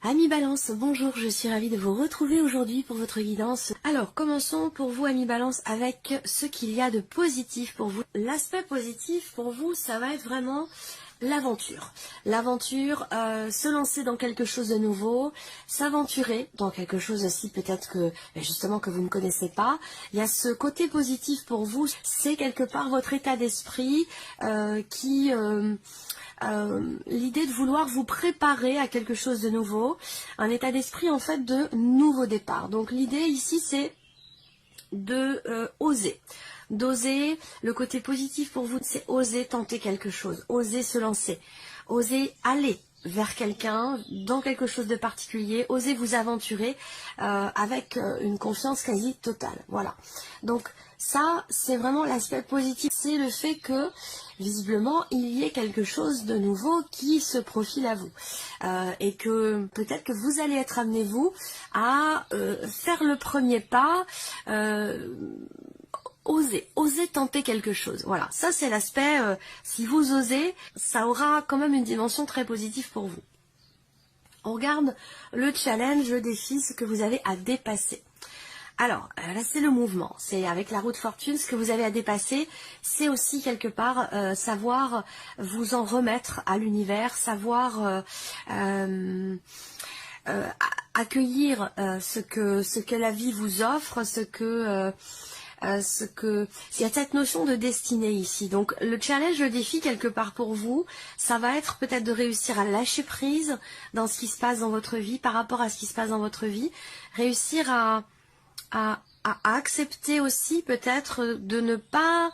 Amis Balance, bonjour, je suis ravie de vous retrouver aujourd'hui pour votre guidance. Alors, commençons pour vous, Amis Balance, avec ce qu'il y a de positif pour vous. L'aspect positif pour vous, ça va être vraiment l'aventure. L'aventure, se lancer dans quelque chose de nouveau, s'aventurer dans quelque chose aussi peut-être que, justement, que vous ne connaissez pas. Il y a ce côté positif pour vous, c'est quelque part votre état d'esprit l'idée de vouloir vous préparer à quelque chose de nouveau, un état d'esprit en fait de nouveau départ. Donc l'idée ici c'est de oser. D'oser, le côté positif pour vous c'est oser tenter quelque chose, oser se lancer, oser aller vers quelqu'un, dans quelque chose de particulier, oser vous aventurer avec une confiance quasi totale. Voilà. Donc ça, c'est vraiment l'aspect positif. C'est le fait que, visiblement, il y ait quelque chose de nouveau qui se profile à vous. Et que peut-être que vous allez être amené, vous, à faire le premier pas, oser tenter quelque chose. Voilà, ça c'est l'aspect, si vous osez, ça aura quand même une dimension très positive pour vous. On regarde le challenge, le défi, ce que vous avez à dépasser. Alors, là c'est le mouvement, c'est avec la roue de fortune, ce que vous avez à dépasser, c'est aussi quelque part savoir vous en remettre à l'univers, savoir accueillir ce que la vie vous offre, il y a cette notion de destinée ici. Donc le challenge, le défi quelque part pour vous, ça va être peut-être de réussir à lâcher prise dans ce qui se passe dans votre vie, par rapport à ce qui se passe dans votre vie, réussir à accepter aussi peut-être de ne pas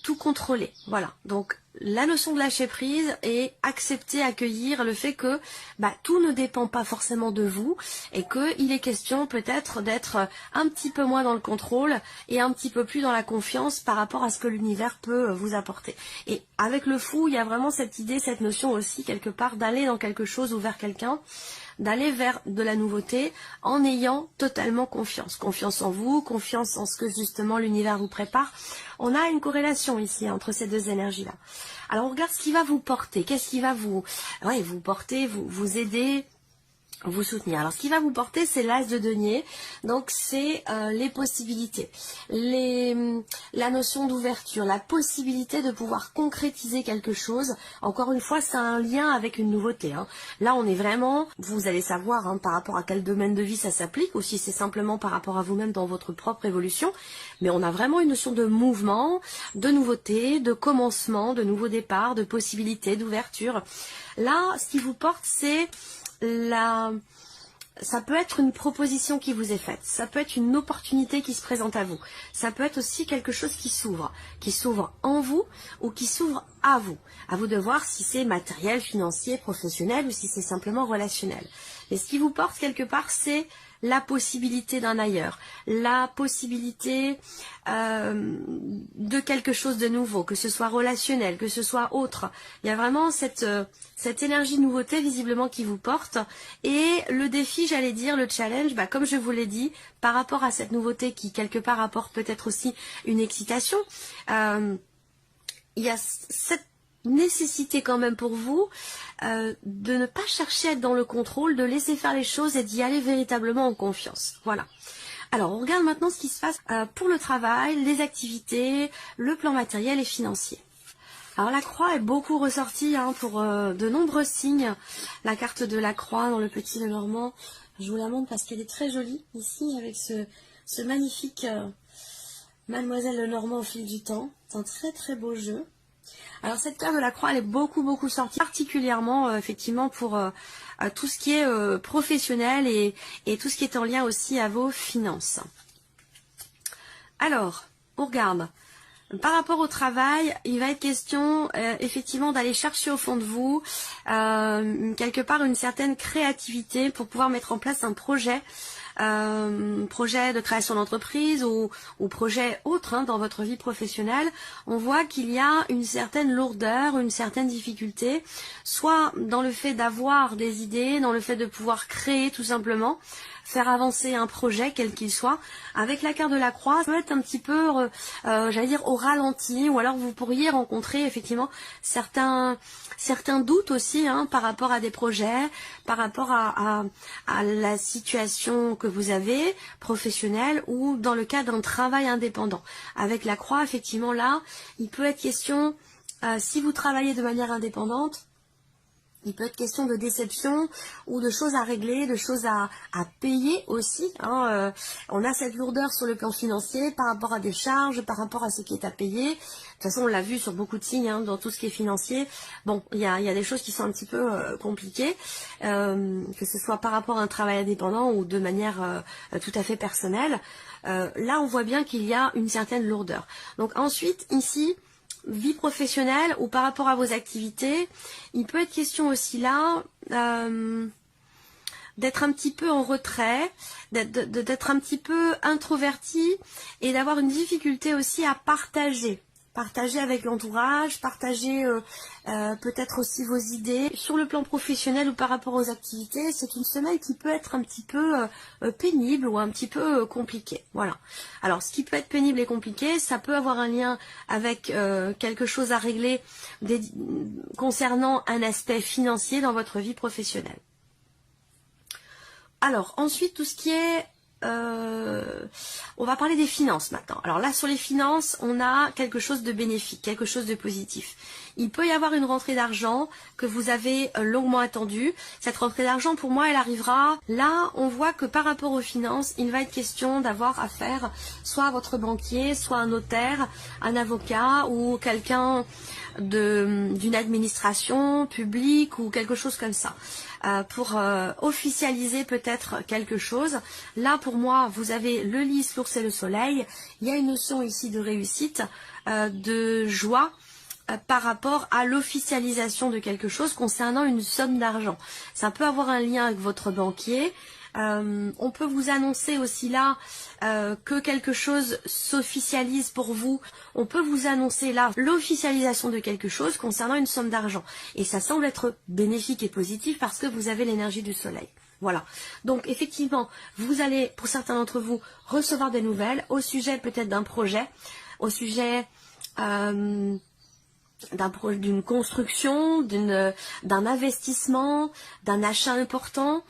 tout contrôler. Voilà, donc la notion de lâcher prise et accepter, accueillir le fait que tout ne dépend pas forcément de vous et qu'il est question peut-être d'être un petit peu moins dans le contrôle et un petit peu plus dans la confiance par rapport à ce que l'univers peut vous apporter. Et avec le fou, il y a vraiment cette idée, cette notion aussi quelque part d'aller dans quelque chose ou vers quelqu'un, d'aller vers de la nouveauté en ayant totalement confiance. Confiance en vous, confiance en ce que justement l'univers vous prépare. On a une corrélation ici entre ces deux énergies-là. Alors on regarde ce qui va vous porter, qu'est-ce qui va vous porter, vous aider, vous soutenir. Alors ce qui va vous porter, c'est l'as de denier, donc c'est les possibilités, la notion d'ouverture, la possibilité de pouvoir concrétiser quelque chose. Encore une fois, c'est un lien avec une nouveauté. Là, on est vraiment, vous allez savoir par rapport à quel domaine de vie ça s'applique, ou si c'est simplement par rapport à vous-même dans votre propre évolution, mais on a vraiment une notion de mouvement, de nouveauté, de commencement, de nouveau départ, de possibilité, d'ouverture. Là, ce qui vous porte, c'est ça peut être une proposition qui vous est faite, ça peut être une opportunité qui se présente à vous, ça peut être aussi quelque chose qui s'ouvre en vous ou qui s'ouvre à vous de voir si c'est matériel, financier, professionnel ou si c'est simplement relationnel. Et ce qui vous porte quelque part, c'est la possibilité d'un ailleurs, la possibilité de quelque chose de nouveau, que ce soit relationnel, que ce soit autre. Il y a vraiment cette énergie de nouveauté visiblement qui vous porte. Et le défi, j'allais dire, le challenge, comme je vous l'ai dit, par rapport à cette nouveauté qui quelque part apporte peut-être aussi une excitation, il y a cette nécessité quand même pour vous de ne pas chercher à être dans le contrôle, de laisser faire les choses et d'y aller véritablement en confiance. Voilà. Alors on regarde maintenant ce qui se passe pour le travail, les activités, le plan matériel et financier. Alors la croix est beaucoup ressortie pour de nombreux signes. La carte de la croix dans le petit Lenormand, je vous la montre parce qu'elle est très jolie ici avec ce magnifique Mademoiselle Lenormand au fil du temps. C'est un très très beau jeu. Alors cette carte de la croix, elle est beaucoup sortie, particulièrement effectivement pour tout ce qui est professionnel et tout ce qui est en lien aussi à vos finances. Alors, on regarde. Par rapport au travail, il va être question effectivement d'aller chercher au fond de vous quelque part une certaine créativité pour pouvoir mettre en place un projet projet de création d'entreprise ou projet autre dans votre vie professionnelle, on voit qu'il y a une certaine lourdeur, une certaine difficulté, soit dans le fait d'avoir des idées, dans le fait de pouvoir créer tout simplement, faire avancer un projet quel qu'il soit. Avec la carte de la croix, ça peut être un petit peu, j'allais dire, au ralenti, ou alors vous pourriez rencontrer effectivement certains doutes aussi par rapport à des projets, par rapport à la situation que vous avez, professionnelle, ou dans le cas d'un travail indépendant. Avec la croix, effectivement, là, il peut être question, si vous travaillez de manière indépendante, il peut être question de déception ou de choses à régler, de choses à payer aussi. On a cette lourdeur sur le plan financier par rapport à des charges, par rapport à ce qui est à payer. De toute façon, on l'a vu sur beaucoup de signes dans tout ce qui est financier. Bon, il y a des choses qui sont un petit peu compliquées, que ce soit par rapport à un travail indépendant ou de manière tout à fait personnelle. Là, on voit bien qu'il y a une certaine lourdeur. Donc ensuite, ici, vie professionnelle ou par rapport à vos activités, il peut être question aussi là d'être un petit peu en retrait, d'être un petit peu introverti et d'avoir une difficulté aussi à partager avec l'entourage, partager peut-être aussi vos idées. Sur le plan professionnel ou par rapport aux activités, c'est une semaine qui peut être un petit peu pénible ou un petit peu compliquée. Voilà. Alors, ce qui peut être pénible et compliqué, ça peut avoir un lien avec quelque chose à régler concernant un aspect financier dans votre vie professionnelle. Alors, ensuite, tout ce qui est... on va parler des finances maintenant. Alors là, sur les finances, on a quelque chose de bénéfique, quelque chose de positif. Il peut y avoir une rentrée d'argent que vous avez longuement attendue. Cette rentrée d'argent, pour moi, elle arrivera. Là, on voit que par rapport aux finances, il va être question d'avoir affaire soit à votre banquier, soit un notaire, un avocat ou quelqu'un d'une administration publique ou quelque chose comme ça. Pour officialiser peut-être quelque chose. Là, pour moi, vous avez le lys, l'ours et le soleil. Il y a une notion ici de réussite, de joie par rapport à l'officialisation de quelque chose concernant une somme d'argent. Ça peut avoir un lien avec votre banquier. On peut vous annoncer aussi là que quelque chose s'officialise pour vous. On peut vous annoncer là l'officialisation de quelque chose concernant une somme d'argent. Et ça semble être bénéfique et positif parce que vous avez l'énergie du soleil. Voilà. Donc effectivement, vous allez, pour certains d'entre vous, recevoir des nouvelles au sujet peut-être d'un projet, au sujet d'une construction, d'un investissement, d'un achat important.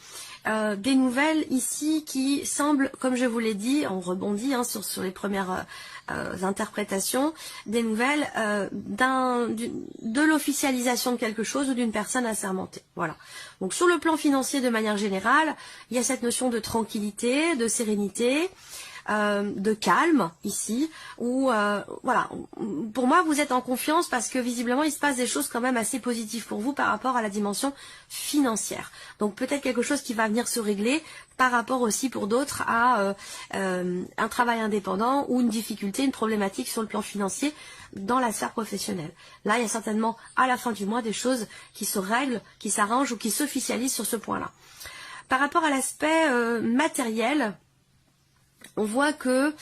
Des nouvelles ici qui semblent, comme je vous l'ai dit, on rebondit sur les premières interprétations, des nouvelles de l'officialisation de quelque chose ou d'une personne assermentée. Voilà. Donc sur le plan financier de manière générale, il y a cette notion de tranquillité, de sérénité, de calme ici, où voilà, pour moi vous êtes en confiance parce que visiblement il se passe des choses quand même assez positives pour vous par rapport à la dimension financière. Donc peut-être quelque chose qui va venir se régler par rapport aussi pour d'autres à un travail indépendant ou une difficulté, une problématique sur le plan financier dans la sphère professionnelle. Là il y a certainement à la fin du mois des choses qui se règlent, qui s'arrangent ou qui s'officialisent sur ce point-là. Par rapport à l'aspect matériel, on voit que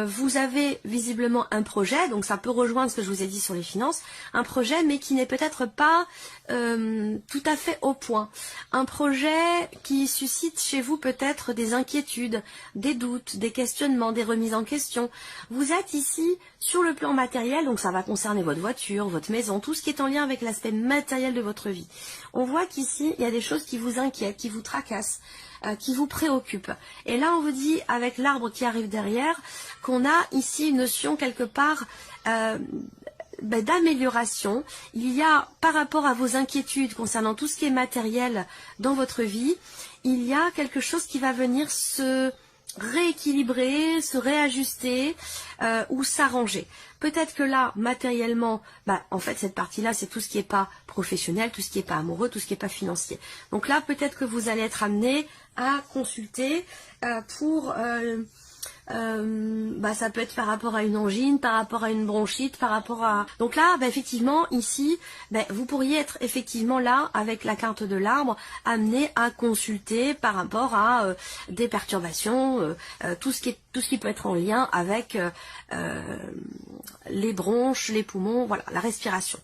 vous avez visiblement un projet, donc ça peut rejoindre ce que je vous ai dit sur les finances, un projet mais qui n'est peut-être pas tout à fait au point. Un projet qui suscite chez vous peut-être des inquiétudes, des doutes, des questionnements, des remises en question. Vous êtes ici sur le plan matériel, donc ça va concerner votre voiture, votre maison, tout ce qui est en lien avec l'aspect matériel de votre vie. On voit qu'ici, il y a des choses qui vous inquiètent, qui vous tracassent, qui vous préoccupe. Et là, on vous dit, avec l'arbre qui arrive derrière, qu'on a ici une notion quelque part d'amélioration. Il y a, par rapport à vos inquiétudes concernant tout ce qui est matériel dans votre vie, il y a quelque chose qui va venir se rééquilibrer, se réajuster ou s'arranger. Peut-être que là, matériellement, en fait, cette partie-là, c'est tout ce qui n'est pas professionnel, tout ce qui n'est pas amoureux, tout ce qui n'est pas financier. Donc là, peut-être que vous allez être amené à consulter pour Ça peut être par rapport à une angine, par rapport à une bronchite, par rapport à... Donc là, effectivement, ici, vous pourriez être effectivement là, avec la carte de l'arbre, amené à consulter par rapport à des perturbations, tout ce qui peut être en lien avec les bronches, les poumons, voilà, la respiration.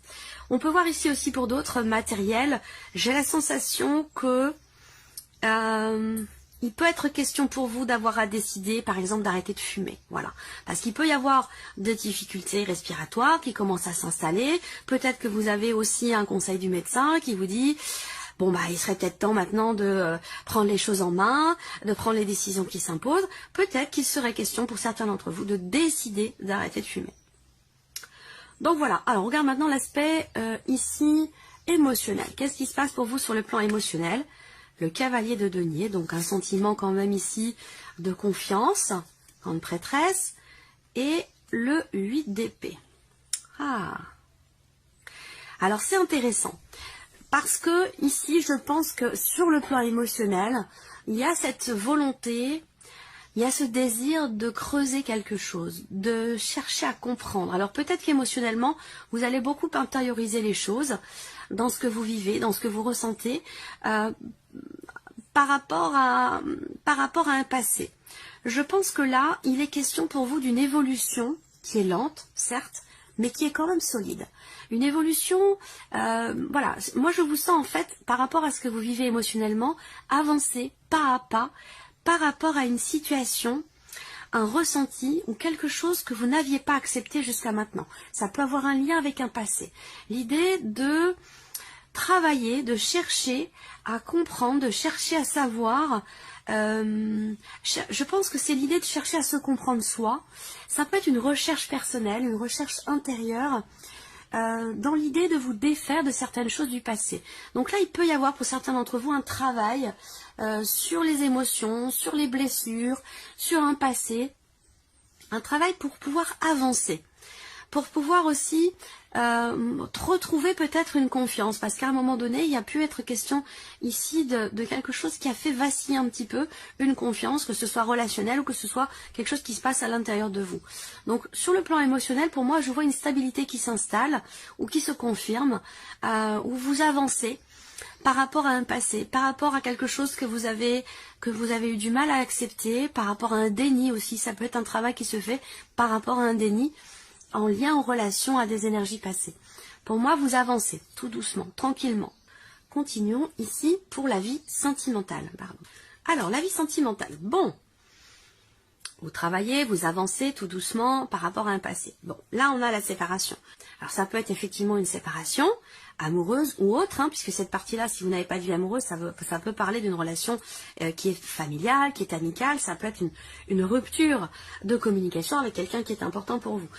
On peut voir ici aussi pour d'autres matériels, j'ai la sensation que... il peut être question pour vous d'avoir à décider, par exemple, d'arrêter de fumer. Voilà. Parce qu'il peut y avoir des difficultés respiratoires qui commencent à s'installer. Peut-être que vous avez aussi un conseil du médecin qui vous dit, bon, il serait peut-être temps maintenant de prendre les choses en main, de prendre les décisions qui s'imposent. Peut-être qu'il serait question pour certains d'entre vous de décider d'arrêter de fumer. Donc voilà. Alors, on regarde maintenant l'aspect ici émotionnel. Qu'est-ce qui se passe pour vous sur le plan émotionnel ? Le cavalier de denier, donc un sentiment quand même ici de confiance, grande prêtresse, et le 8 d'épée. Alors c'est intéressant, parce que ici je pense que sur le plan émotionnel, il y a cette volonté, il y a ce désir de creuser quelque chose, de chercher à comprendre. Alors peut-être qu'émotionnellement, vous allez beaucoup intérioriser les choses dans ce que vous vivez, dans ce que vous ressentez, par rapport à un passé. Je pense que là, il est question pour vous d'une évolution qui est lente, certes, mais qui est quand même solide. Une évolution, voilà, moi je vous sens en fait, par rapport à ce que vous vivez émotionnellement, avancer pas à pas, par rapport à une situation, un ressenti ou quelque chose que vous n'aviez pas accepté jusqu'à maintenant. Ça peut avoir un lien avec un passé. L'idée de travailler, de chercher à comprendre, de chercher à savoir. Je pense que c'est l'idée de chercher à se comprendre soi. Ça peut être une recherche personnelle, une recherche intérieure, dans l'idée de vous défaire de certaines choses du passé. Donc là, il peut y avoir pour certains d'entre vous un travail sur les émotions, sur les blessures, sur un passé. Un travail pour pouvoir avancer. Pour pouvoir aussi retrouver peut-être une confiance, parce qu'à un moment donné, il y a pu être question ici de quelque chose qui a fait vaciller un petit peu une confiance, que ce soit relationnelle ou que ce soit quelque chose qui se passe à l'intérieur de vous. Donc sur le plan émotionnel, pour moi, je vois une stabilité qui s'installe ou qui se confirme, où vous avancez par rapport à un passé, par rapport à quelque chose que vous avez eu du mal à accepter, par rapport à un déni aussi, ça peut être un travail qui se fait par rapport à un déni, en lien, en relation à des énergies passées. Pour moi, vous avancez tout doucement, tranquillement. Continuons ici pour la vie sentimentale. Alors, la vie sentimentale. Bon, vous travaillez, vous avancez tout doucement par rapport à un passé. Bon, là, on a la séparation. Alors, ça peut être effectivement une séparation amoureuse ou autre, puisque cette partie-là, si vous n'avez pas de vie amoureuse, ça peut parler d'une relation qui est familiale, qui est amicale. Ça peut être une rupture de communication avec quelqu'un qui est important pour vous.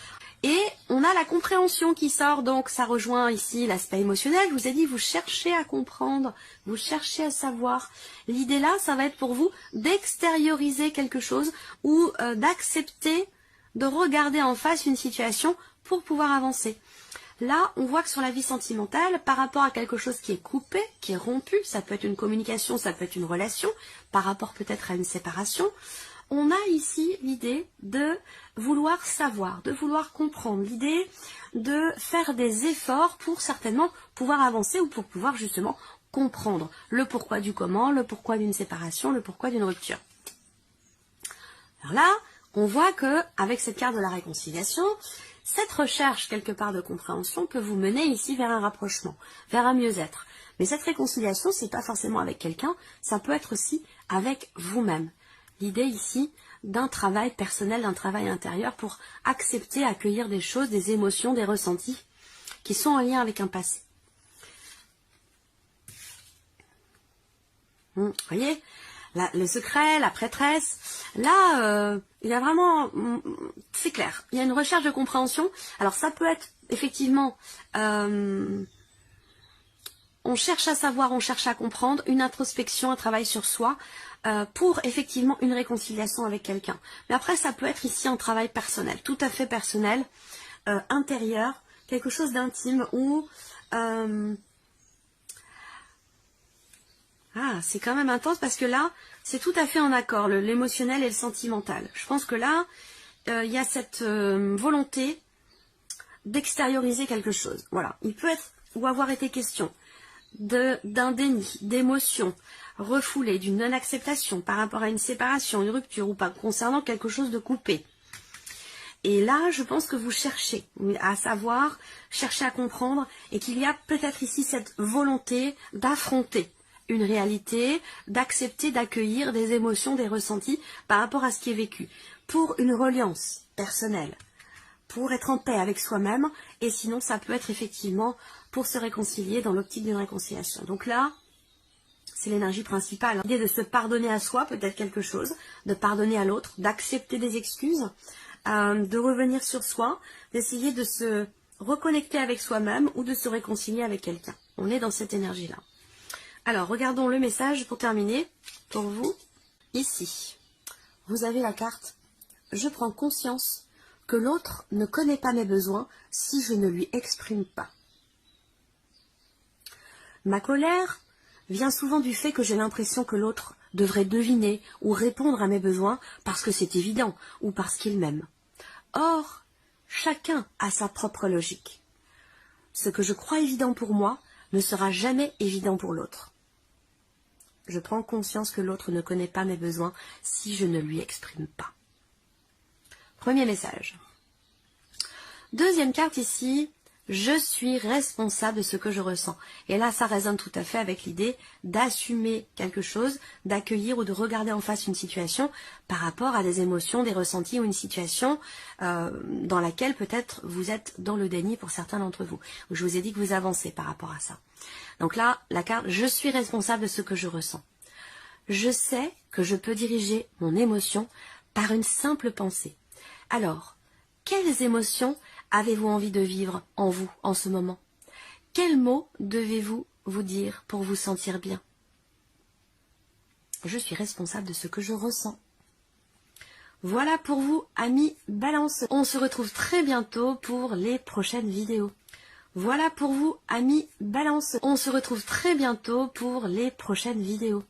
Et on a la compréhension qui sort, donc ça rejoint ici l'aspect émotionnel. Je vous ai dit, vous cherchez à comprendre, vous cherchez à savoir. L'idée là, ça va être pour vous d'extérioriser quelque chose ou d'accepter de regarder en face une situation pour pouvoir avancer. Là, on voit que sur la vie sentimentale, par rapport à quelque chose qui est coupé, qui est rompu, ça peut être une communication, ça peut être une relation, par rapport peut-être à une séparation, on a ici l'idée de vouloir savoir, de vouloir comprendre, l'idée de faire des efforts pour certainement pouvoir avancer ou pour pouvoir justement comprendre le pourquoi du comment, le pourquoi d'une séparation, le pourquoi d'une rupture. Alors là, on voit que avec cette carte de la réconciliation, cette recherche quelque part de compréhension peut vous mener ici vers un rapprochement, vers un mieux-être. Mais cette réconciliation, c'est pas forcément avec quelqu'un, ça peut être aussi avec vous-même. L'idée ici d'un travail personnel, d'un travail intérieur pour accepter, accueillir des choses, des émotions, des ressentis qui sont en lien avec un passé. Vous voyez, là, le secret, la prêtresse, là, il y a vraiment, c'est clair, il y a une recherche de compréhension. Alors ça peut être effectivement, on cherche à savoir, on cherche à comprendre, une introspection, un travail sur soi, pour effectivement une réconciliation avec quelqu'un. Mais après, ça peut être ici un travail personnel, tout à fait personnel, intérieur, quelque chose d'intime où Ah, c'est quand même intense parce que là, c'est tout à fait en accord, l'émotionnel et le sentimental. Je pense que là, il y a cette volonté d'extérioriser quelque chose. Voilà, il peut être ou avoir été question d'un déni, d'émotion refoulée, d'une non-acceptation par rapport à une séparation, une rupture ou pas concernant quelque chose de coupé. Et là, je pense que vous cherchez à savoir, cherchez à comprendre et qu'il y a peut-être ici cette volonté d'affronter une réalité, d'accepter, d'accueillir des émotions, des ressentis par rapport à ce qui est vécu, pour une reliance personnelle, pour être en paix avec soi-même, et sinon ça peut être effectivement pour se réconcilier dans l'optique d'une réconciliation. Donc là, c'est l'énergie principale. L'idée de se pardonner à soi, peut-être quelque chose, de pardonner à l'autre, d'accepter des excuses, de revenir sur soi, d'essayer de se reconnecter avec soi-même ou de se réconcilier avec quelqu'un. On est dans cette énergie-là. Alors, regardons le message pour terminer, pour vous. Ici, vous avez la carte « Je prends conscience que l'autre ne connaît pas mes besoins si je ne lui exprime pas. » Ma colère vient souvent du fait que j'ai l'impression que l'autre devrait deviner ou répondre à mes besoins parce que c'est évident ou parce qu'il m'aime. Or, chacun a sa propre logique. Ce que je crois évident pour moi ne sera jamais évident pour l'autre. Je prends conscience que l'autre ne connaît pas mes besoins si je ne lui exprime pas. Premier message. Deuxième carte ici, je suis responsable de ce que je ressens. Et là, ça résonne tout à fait avec l'idée d'assumer quelque chose, d'accueillir ou de regarder en face une situation par rapport à des émotions, des ressentis ou une situation dans laquelle peut-être vous êtes dans le déni pour certains d'entre vous. Je vous ai dit que vous avancez par rapport à ça. Donc là, la carte, je suis responsable de ce que je ressens. Je sais que je peux diriger mon émotion par une simple pensée. Alors, quelles émotions avez-vous envie de vivre en vous en ce moment? Quels mots devez-vous vous dire pour vous sentir bien? Je suis responsable de ce que je ressens. Voilà pour vous, amis Balance. On se retrouve très bientôt pour les prochaines vidéos. Voilà pour vous, amis Balance. On se retrouve très bientôt pour les prochaines vidéos.